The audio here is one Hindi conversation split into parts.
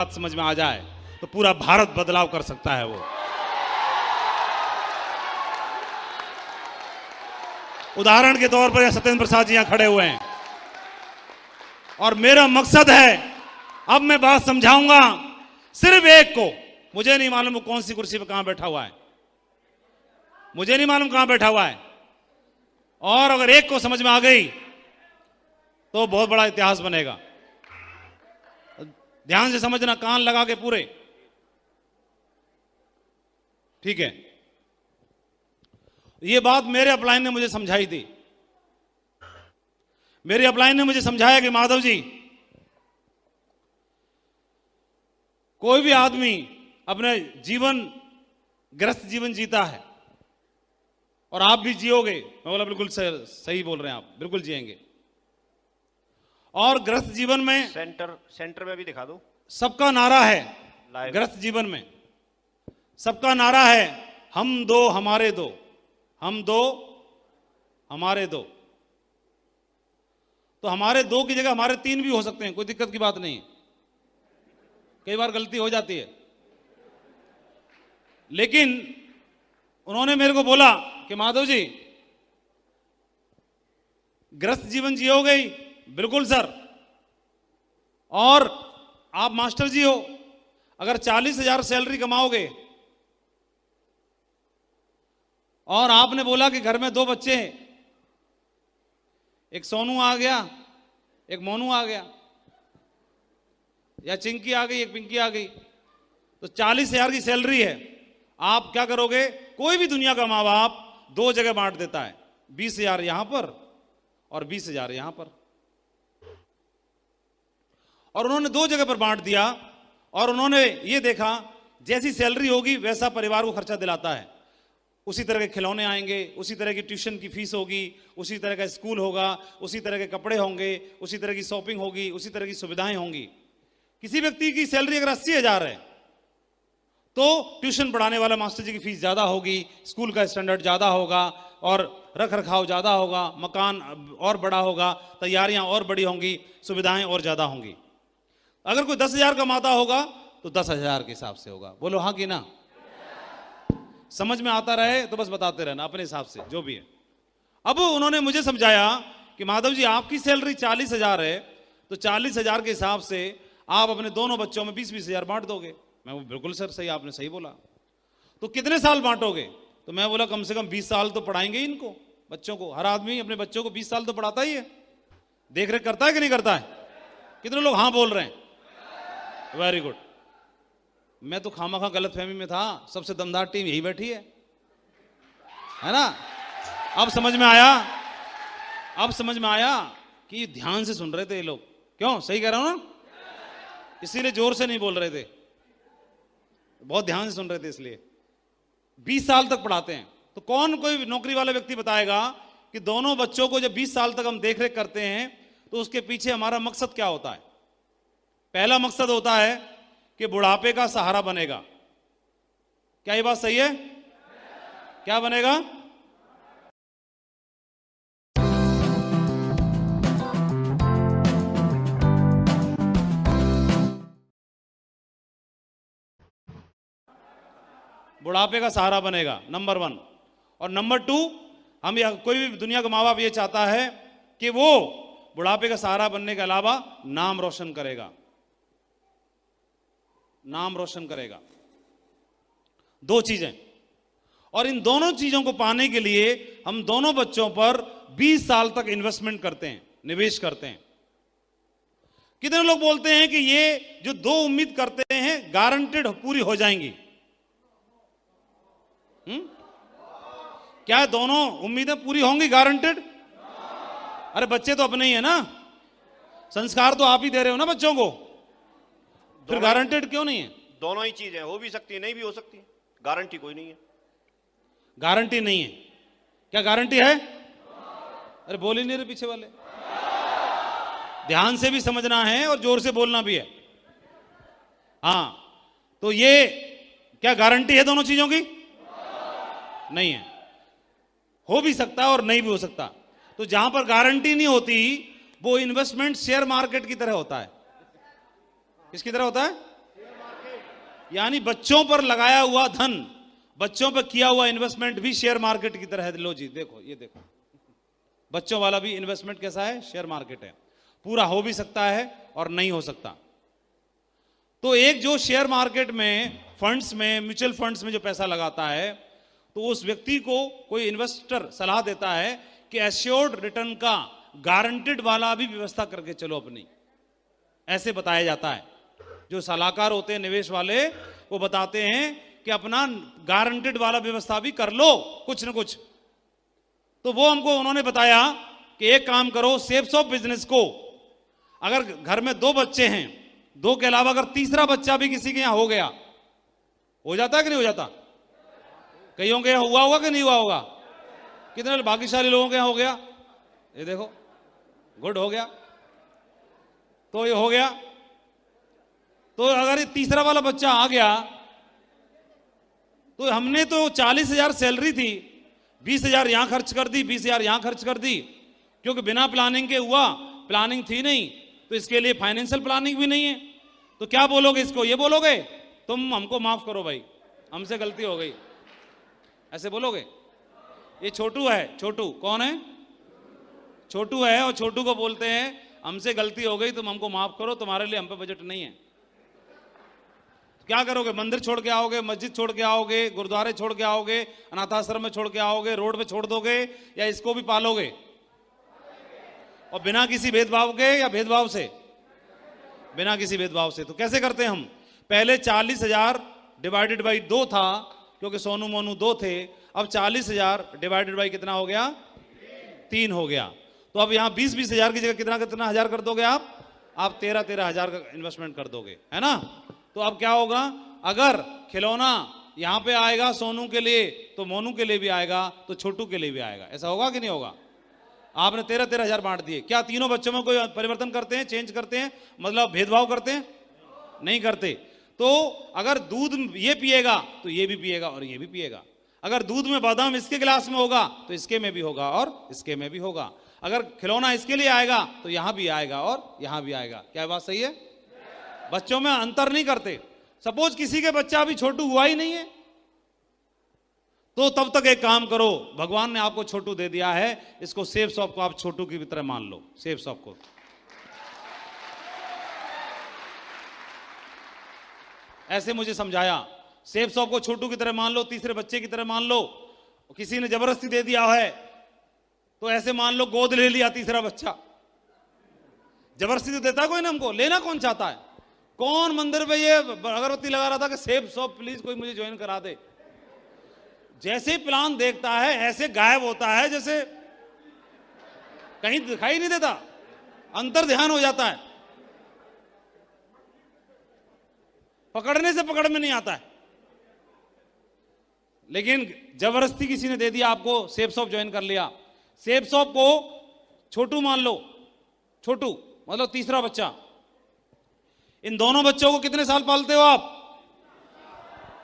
बात समझ में आ जाए तो पूरा भारत बदलाव कर सकता है। वो उदाहरण के तौर पर सत्येंद्र प्रसाद जी यहां खड़े हुए हैं और मेरा मकसद है, अब मैं बात समझाऊंगा सिर्फ एक को। मुझे नहीं मालूम वो कौन सी कुर्सी पर कहां बैठा हुआ है, मुझे नहीं मालूम कहां बैठा हुआ है, और अगर एक को समझ में आ गई तो बहुत बड़ा इतिहास बनेगा। ध्यान से समझना, कान लगा के पूरे, ठीक है। ये बात मेरे अपलाइन ने मुझे समझाई थी। मेरे अपलाइन ने मुझे समझाया कि माधव जी, कोई भी आदमी अपने जीवन ग्रस्त जीवन जीता है और आप भी जियोगे। मैं बोला बिल्कुल सही बोल रहे हैं आप, बिल्कुल जिएंगे। और ग्रस्त जीवन में सेंटर में भी दिखा दो। सबका नारा है, ग्रस्त जीवन में सबका नारा है, हम दो हमारे दो, हम दो हमारे दो। तो हमारे दो की जगह हमारे तीन भी हो सकते हैं, कोई दिक्कत की बात नहीं है। कई बार गलती हो जाती है, लेकिन उन्होंने मेरे को बोला कि माधव जी, ग्रस्त जीवन जियोगे ही? बिल्कुल सर। और आप मास्टर जी हो, अगर 40,000 सैलरी कमाओगे और आपने बोला कि घर में 2 बच्चे हैं, एक सोनू आ गया, एक मोनू आ गया, या चिंकी आ गई, एक पिंकी आ गई, तो 40,000 की सैलरी है। आप क्या करोगे? कोई भी दुनिया का माँ बाप 2 जगह बांट देता है, 20,000 यहां पर और 20,000 यहां पर। और उन्होंने 2 जगह पर बांट दिया और उन्होंने ये देखा जैसी सैलरी होगी वैसा परिवार को खर्चा दिलाता है। उसी तरह के खिलौने आएंगे, उसी तरह की ट्यूशन की फीस होगी, उसी तरह का स्कूल होगा, उसी तरह के कपड़े होंगे, उसी तरह की शॉपिंग होगी, उसी तरह की सुविधाएं होंगी। किसी व्यक्ति की सैलरी अगर 80,000 है तो ट्यूशन पढ़ाने वाला मास्टर जी की फीस ज्यादा होगी, स्कूल का स्टैंडर्ड ज्यादा होगा और रख रखाव ज्यादा होगा, मकान और बड़ा होगा, तैयारियां और बड़ी होंगी, सुविधाएं और ज्यादा होंगी। अगर कोई 10,000 कमाता होगा तो 10,000 के हिसाब से होगा। बोलो हाँ कि ना? समझ में आता रहे तो बस बताते रहना अपने हिसाब से जो भी है। अब उन्होंने मुझे समझाया कि माधव जी, आपकी सैलरी 40,000 है तो 40,000 के हिसाब से आप अपने दोनों बच्चों में 20-20 हजार बांट दोगे। मैं वो बिल्कुल सर सही, आपने सही बोला। तो कितने साल बांटोगे? तो मैं बोला कम से कम 20 साल तो पढ़ाएंगे इनको, बच्चों को। हर आदमी अपने बच्चों को 20 साल तो पढ़ाता ही है, देख रेख करता है कि नहीं करता है? कितने लोग हाँ बोल रहे हैं? Very good. मैं तो खामा खा गलत फहमी में था, सबसे दमदार टीम यही बैठी है ना? अब समझ में आया, अब समझ में आया कि ध्यान से सुन रहे थे ये लोग। क्यों? सही कह रहा हूं ना? इसीलिए जोर से नहीं बोल रहे थे, बहुत ध्यान से सुन रहे थे। इसलिए 20 साल तक पढ़ाते हैं। तो कौन कोई नौकरी वाला व्यक्ति बताएगा कि दोनों बच्चों को जब 20 साल तक हम देख रेख करते हैं तो उसके पीछे हमारा मकसद क्या होता है? पहला मकसद होता है कि बुढ़ापे का सहारा बनेगा। क्या ये बात सही है? क्या बनेगा? बुढ़ापे का सहारा बनेगा, नंबर 1। और नंबर 2, हम कोई भी दुनिया का माँ बाप ये चाहता है कि वो बुढ़ापे का सहारा बनने के अलावा नाम रोशन करेगा, नाम रोशन करेगा। 2 चीजें। और इन दोनों चीजों को पाने के लिए हम दोनों बच्चों पर 20 साल तक इन्वेस्टमेंट करते हैं, निवेश करते हैं। कितने लोग बोलते हैं कि ये जो 2 उम्मीद करते हैं गारंटेड पूरी हो जाएंगी? क्या दोनों उम्मीदें पूरी होंगी गारंटेड? अरे बच्चे तो अपने ही है ना, संस्कार तो आप ही दे रहे हो ना बच्चों को, फिर गारंटेड क्यों नहीं है? दोनों ही चीजें हो भी सकती है, नहीं भी हो सकती, गारंटी कोई नहीं है। गारंटी नहीं है? क्या गारंटी है? अरे बोल ही नहीं रहे पीछे वाले। ध्यान से भी समझना है और जोर से बोलना भी है। हाँ, तो ये क्या गारंटी है दोनों चीजों की? नहीं है। हो भी सकता है और नहीं भी हो सकता। तो जहां पर गारंटी नहीं होती वो इन्वेस्टमेंट शेयर मार्केट की तरह होता है। किसकी तरह होता है? यानी बच्चों पर लगाया हुआ धन, बच्चों पर किया हुआ इन्वेस्टमेंट भी शेयर मार्केट की तरह है। लो जी देखो, ये देखो बच्चों वाला भी इन्वेस्टमेंट कैसा है, शेयर मार्केट है। पूरा हो भी सकता है और नहीं हो सकता। तो एक जो शेयर मार्केट में, फंड्स में, म्यूचुअल फंड्स में जो पैसा लगाता है, तो उस व्यक्ति को कोई इन्वेस्टर सलाह देता है कि एश्योर्ड रिटर्न का गारंटेड वाला भी व्यवस्था करके चलो अपनी, ऐसे बताया जाता है। जो सलाहकार होते हैं निवेश वाले, वो बताते हैं कि अपना गारंटेड वाला व्यवस्था भी कर लो कुछ न कुछ। तो वो हमको उन्होंने बताया कि एक काम करो, सेफ्स ऑफ बिजनेस को, अगर घर में 2 बच्चे हैं, 2 के अलावा अगर तीसरा बच्चा भी किसी के यहां हो गया, हो जाता है कि नहीं हो जाता? कईयों के यहां हुआ होगा कि नहीं हुआ होगा? कितने भाग्यशाली लोगों के यहां हो गया? ये देखो, गुड, हो गया। तो ये हो गया। तो अगर ये तीसरा वाला बच्चा आ गया, तो हमने तो 40,000 सैलरी थी, 20,000 यहां खर्च कर दी, 20,000 यहां खर्च कर दी, क्योंकि बिना प्लानिंग के हुआ, प्लानिंग थी नहीं, तो इसके लिए फाइनेंशियल प्लानिंग भी नहीं है। तो क्या बोलोगे इसको? ये बोलोगे तुम हमको माफ करो भाई, हमसे गलती हो गई, ऐसे बोलोगे? ये छोटू है, छोटू कौन है? छोटू है, और छोटू को बोलते हैं हमसे गलती हो गई, तुम हमको माफ करो, तुम्हारे लिए हम पे बजट नहीं है। क्या करोगे? मंदिर छोड़ के आओगे, मस्जिद छोड़ के आओगे, गुरुद्वारे छोड़ के आओगे, अनाथाश्रम में छोड़ के आओगे, रोड पे छोड़ दोगे, या इसको भी पालोगे? और बिना किसी भेदभाव के या भेदभाव से? बिना किसी भेदभाव से। तो कैसे करते हैं हम? पहले 40,000 डिवाइडेड बाई 2 था, क्योंकि सोनू मोनू 2 थे। अब 40,000 डिवाइडेड बाई कितना हो गया? 3 हो गया। तो अब यहां 20,000 की जगह कितना कितना हजार कर दोगे आप 13,000 का इन्वेस्टमेंट कर दोगे, है ना? तो अब क्या होगा? अगर खिलौना यहां पे आएगा सोनू के लिए, तो मोनू के लिए भी आएगा, तो छोटू के लिए भी आएगा। ऐसा होगा कि नहीं होगा? आपने 13,000 बांट दिए। क्या तीनों बच्चों में कोई परिवर्तन करते हैं, चेंज करते हैं, मतलब भेदभाव करते हैं? नहीं करते। तो अगर दूध ये पिएगा तो ये भी पिएगा और ये भी पिएगा। अगर दूध में बादाम इसके गिलास में होगा तो इसके में भी होगा और इसके में भी होगा। अगर खिलौना इसके लिए आएगा तो यहां भी आएगा और यहां भी आएगा। क्या बात सही है? बच्चों में अंतर नहीं करते। सपोज किसी के बच्चा अभी छोटू हुआ ही नहीं है, तो तब तक एक काम करो, भगवान ने आपको छोटू दे दिया है, इसको सेफ शॉप को आप छोटू की तरह मान लो। सेफ शॉप को ऐसे मुझे समझाया, सेफ शॉप को छोटू की तरह मान लो, तीसरे बच्चे की तरह मान लो। किसी ने जबरदस्ती दे दिया है तो ऐसे मान लो गोद ले लिया तीसरा बच्चा। जबरदस्ती तो देता कोई ना, हमको लेना कौन चाहता है? कौन मंदिर पे ये अगरबत्ती लगा रहा था कि सेफ शॉप प्लीज कोई मुझे ज्वाइन करा दे? जैसे प्लान देखता है ऐसे गायब होता है, जैसे कहीं दिखाई नहीं देता, अंतर ध्यान हो जाता है, पकड़ने से पकड़ में नहीं आता है। लेकिन जबरदस्ती किसी ने दे दिया आपको, सेफ शॉप ज्वाइन कर लिया। सेफ शॉप को छोटू मान लो, छोटू मतलब तीसरा बच्चा। इन दोनों बच्चों को कितने साल पालते हो आप?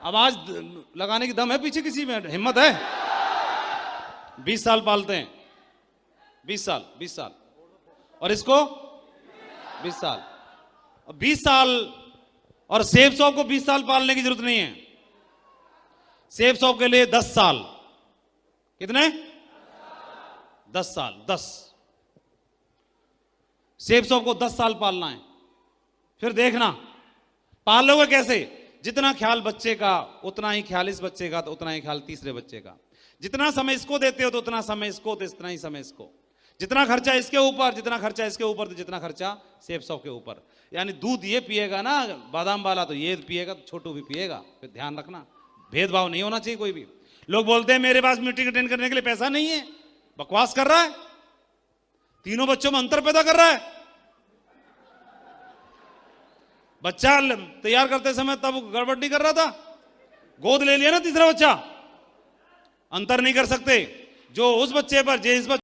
आवाज लगाने की दम है पीछे किसी में? हिम्मत है? 20 साल पालते हैं। 20 साल और इसको 20 साल और 20 साल। और सेफ शॉप को 20 साल पालने की जरूरत नहीं है। सेफ शॉप के लिए 10 साल। कितने? 10 साल। 10 सेफ शॉप को 10 साल पालना है। फिर देखना पालोगे कैसे। जितना ख्याल बच्चे का उतना ही ख्याल इस बच्चे का, तो उतना ही ख्याल तीसरे बच्चे का। जितना समय इसको देते हो तो उतना समय इसको, तो इतना ही समय इसको। जितना खर्चा इसके ऊपर, जितना खर्चा इसके ऊपर, तो जितना खर्चा सेफ शॉप के ऊपर। यानी दूध ये पिएगा ना बादाम वाला, तो ये पिएगा तो छोटू भी पिएगा। फिर ध्यान रखना, भेदभाव नहीं होना चाहिए कोई भी। लोग बोलते हैं मेरे पास मीटिंग अटेंड करने के लिए पैसा नहीं है, बकवास कर रहा है। तीनों बच्चों में अंतर पैदा कर रहा है। बच्चा तैयार करते समय तब गड़बड़ नहीं कर रहा था, गोद ले लिया ना तीसरा बच्चा। अंतर नहीं कर सकते। जो उस बच्चे पर, जो इस बच्चे